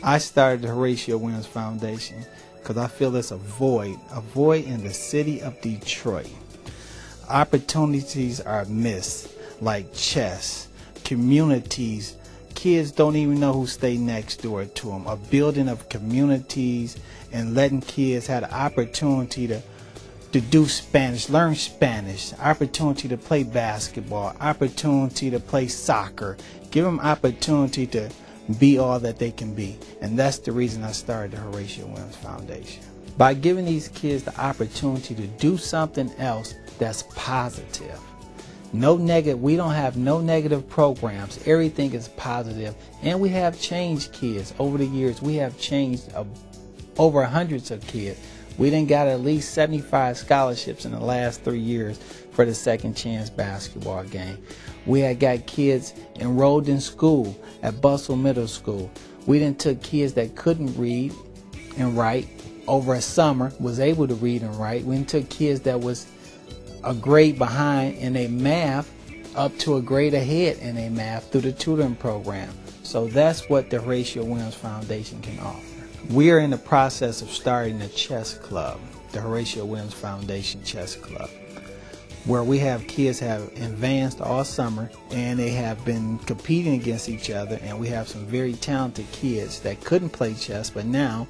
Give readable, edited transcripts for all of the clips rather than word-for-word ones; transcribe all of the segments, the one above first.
I started the Horatio Williams Foundation because I feel it's a void in the city of Detroit. Opportunities are missed, like chess, communities. Kids don't even know who stay next door to them. A building of communities and letting kids have the opportunity to do Spanish, learn Spanish, opportunity to play basketball, opportunity to play soccer. Give them opportunity to be all that they can be. And that's the reason I started the Horatio Williams Foundation. By giving these kids the opportunity to do something else that's positive. No negative. We don't have no negative programs. Everything is positive. And we have changed kids. Over the years, we have changed over hundreds of kids. We done got at least 75 scholarships in the last 3 years for the Second Chance basketball game. We had got kids enrolled in school at Bustle Middle School. We done took kids that couldn't read and write over a summer, was able to read and write. We done took kids that was a grade behind in a math up to a grade ahead in a math through the tutoring program. So that's what the Horatio Williams Foundation can offer. We are in the process of starting a chess club, the Horatio Williams Foundation Chess Club, where we have kids have advanced all summer and they have been competing against each other, and we have some very talented kids that couldn't play chess but now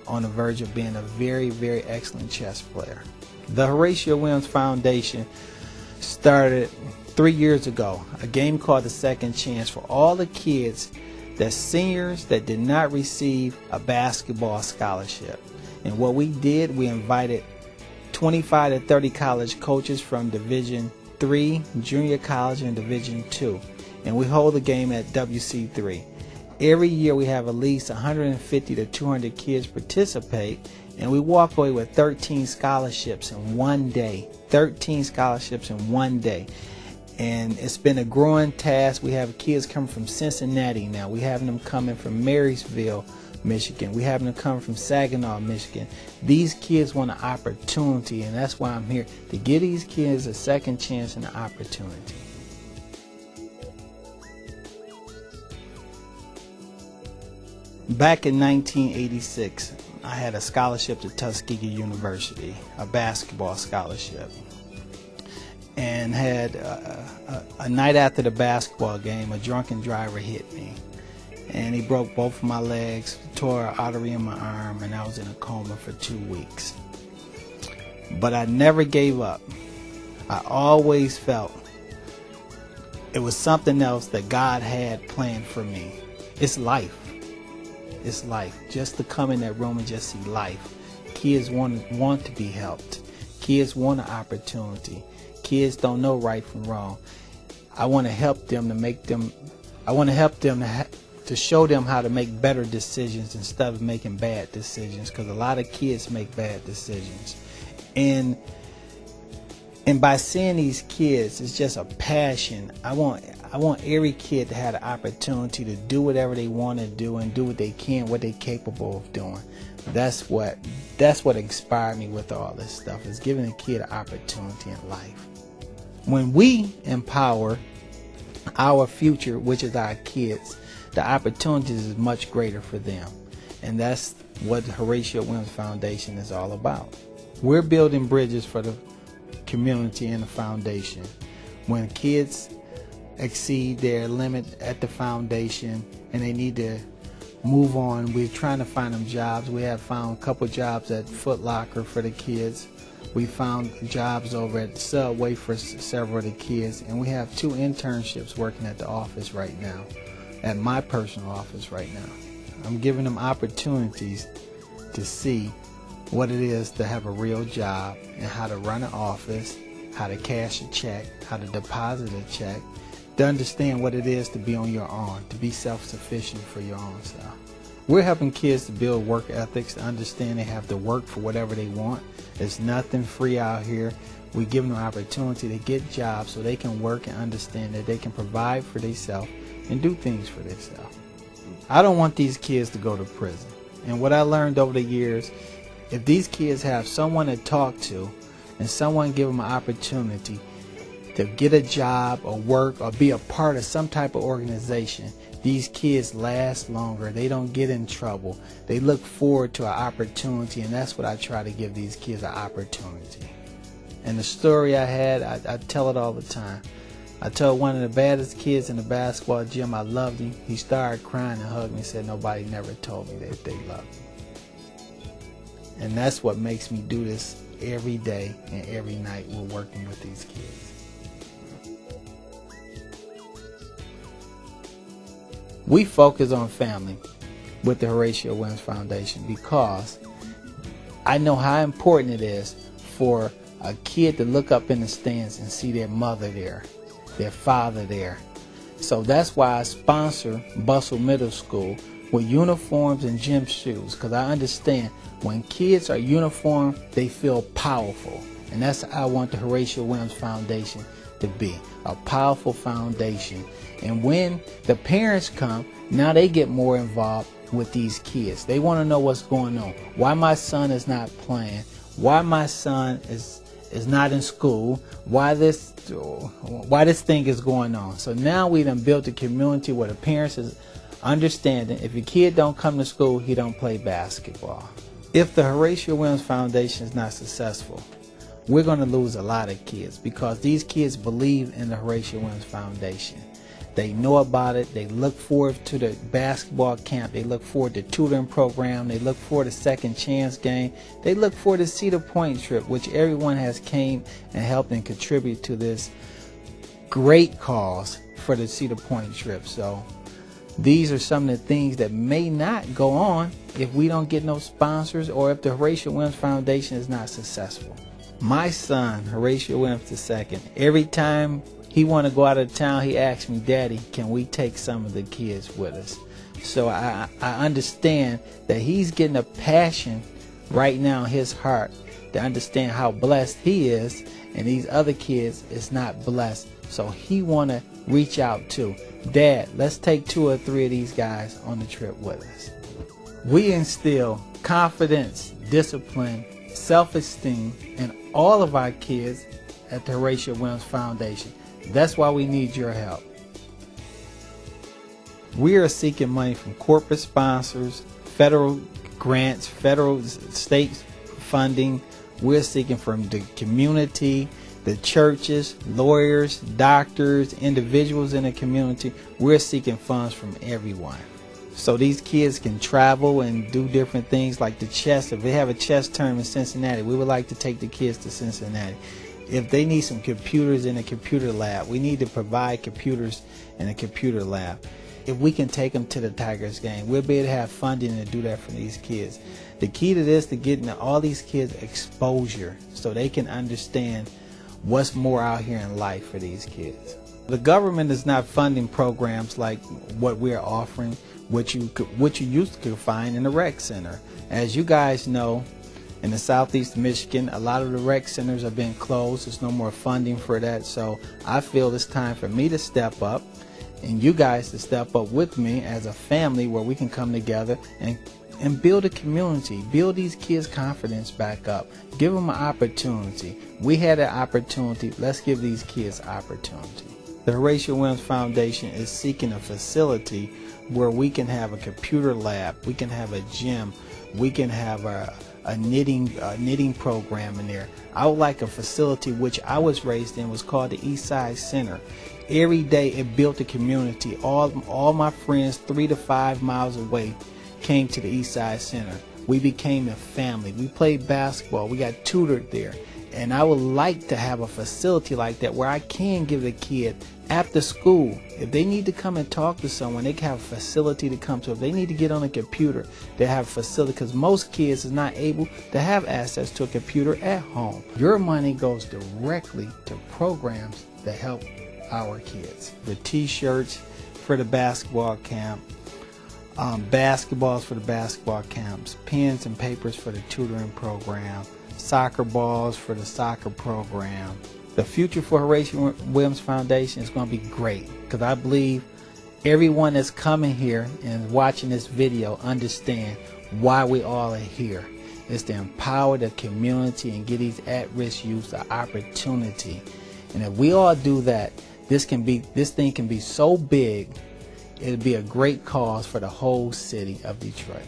on the verge of being a very, very excellent chess player. The Horatio Williams Foundation started 3 years ago, a game called the Second Chance for all the kids that's seniors that did not receive a basketball scholarship. And what we did, we invited 25 to 30 college coaches from Division III, junior college, and Division II. And we hold the game at WC3. Every year we have at least 150 to 200 kids participate, and we walk away with 13 scholarships in one day. 13 scholarships in one day. And it's been a growing task. We have kids coming from Cincinnati now. We have them coming from Marysville, Michigan. We have them coming from Saginaw, Michigan. These kids want an opportunity, and that's why I'm here, to give these kids a second chance and an opportunity. Back in 1986, I had a scholarship to Tuskegee University, a basketball scholarship. And had a night after the basketball game, a drunken driver hit me. And he broke both of my legs, tore an artery in my arm, and I was in a coma for 2 weeks. But I never gave up. I always felt it was something else that God had planned for me. It's life. It's life. Just to come in that room and just see life. Kids want to be helped. Kids want an opportunity. Kids don't know right from wrong. I want to help them to make them. I want to help them to show them how to make better decisions instead of making bad decisions, because a lot of kids make bad decisions. And by seeing these kids, it's just a passion. I want every kid to have the opportunity to do whatever they want to do and do what they can, what they're capable of doing. That's what inspired me with all this stuff, is giving a kid an opportunity in life. When we empower our future, which is our kids, the opportunities is much greater for them. And that's what the Horatio Williams Foundation is all about. We're building bridges for the community and the foundation. When kids exceed their limit at the foundation and they need to move on, we're trying to find them jobs. We have found a couple jobs at Foot Locker for the kids. We found jobs over at Subway for several of the kids, and we have 2 internships working at the office right now, at my personal office right now. I'm giving them opportunities to see what it is to have a real job and how to run an office, how to cash a check, how to deposit a check, to understand what it is to be on your own, to be self-sufficient for your own self. We're helping kids to build work ethics, to understand they have to work for whatever they want. There's nothing free out here. We give them an opportunity to get jobs so they can work and understand that they can provide for themselves and do things for themselves. I don't want these kids to go to prison. And what I learned over the years, if these kids have someone to talk to and someone give them an opportunity to get a job or work or be a part of some type of organization, these kids last longer. They don't get in trouble. They look forward to an opportunity, and that's what I try to give these kids, an opportunity. And the story I had, I tell it all the time. I told one of the baddest kids in the basketball gym I loved him. He started crying and hugged me and said nobody never told me that they loved me. And that's what makes me do this every day and every night we're working with these kids. We focus on family with the Horatio Williams Foundation because I know how important it is for a kid to look up in the stands and see their mother there, their father there. So that's why I sponsor Bustle Middle School with uniforms and gym shoes, because I understand when kids are uniformed, they feel powerful. And that's how I want the Horatio Williams Foundation to be, a powerful foundation. And when the parents come, now they get more involved with these kids. They want to know what's going on, why my son is not playing, why my son is not in school, why this thing is going on. So now we done built a community where the parents is understanding if your kid don't come to school, he don't play basketball. If the Horatio Williams Foundation is not successful, we're going to lose a lot of kids because these kids believe in the Horatio Williams Foundation. They know about it. They look forward to the basketball camp. They look forward to tutoring program. They look forward to second chance game. They look forward to Cedar Point trip, which everyone has came and helped and contribute to this great cause for the Cedar Point trip. So these are some of the things that may not go on if we don't get no sponsors or if the Horatio Williams Foundation is not successful. My son, Horatio Williams II, every time he want to go out of town, he asks me, Daddy, can we take some of the kids with us? So I understand that he's getting a passion right now in his heart to understand how blessed he is, and these other kids is not blessed. So he want to reach out too. Dad, let's take 2 or 3 of these guys on the trip with us. We instill confidence, discipline, self-esteem in all of our kids at the Horatio Williams Foundation. That's why we need your help. We are seeking money from corporate sponsors, federal grants, federal state funding. We're seeking from the community, the churches, lawyers, doctors, individuals in the community. We're seeking funds from everyone. So these kids can travel and do different things like the chess. If they have a chess tournament in Cincinnati, we would like to take the kids to Cincinnati. If they need some computers in a computer lab, we need to provide computers in a computer lab. If we can take them to the Tigers game, we'll be able to have funding to do that for these kids. The key to this, to getting all these kids exposure so they can understand what's more out here in life for these kids. The government is not funding programs like what we're offering, which you used to find in the rec center. As you guys know, in the southeast of Michigan, a lot of the rec centers have been closed. There's no more funding for that. So I feel it's time for me to step up and you guys to step up with me as a family where we can come together and build a community, build these kids' confidence back up, give them an opportunity. We had an opportunity. Let's give these kids opportunity. The Horatio Williams Foundation is seeking a facility where we can have a computer lab, we can have a gym, we can have a knitting program in there. I would like a facility which I was raised in, was called the East Side Center. Every day it built a community. All my friends 3 to 5 miles away came to the East Side Center. We became a family. We played basketball. We got tutored there. And I would like to have a facility like that where I can give the kid after school, if they need to come and talk to someone, they can have a facility to come to. If they need to get on a computer, they have a facility, because most kids is not able to have access to a computer at home. Your money goes directly to programs that help our kids. The t-shirts for the basketball camp, basketballs for the basketball camps, pens and papers for the tutoring program, soccer balls for the soccer program. The future for Horatio Williams Foundation is going to be great, because I believe everyone that's coming here and watching this video understand why we all are here. It's to empower the community and give these at-risk youth an opportunity. And if we all do that, this thing can be so big, it'd be a great cause for the whole city of Detroit.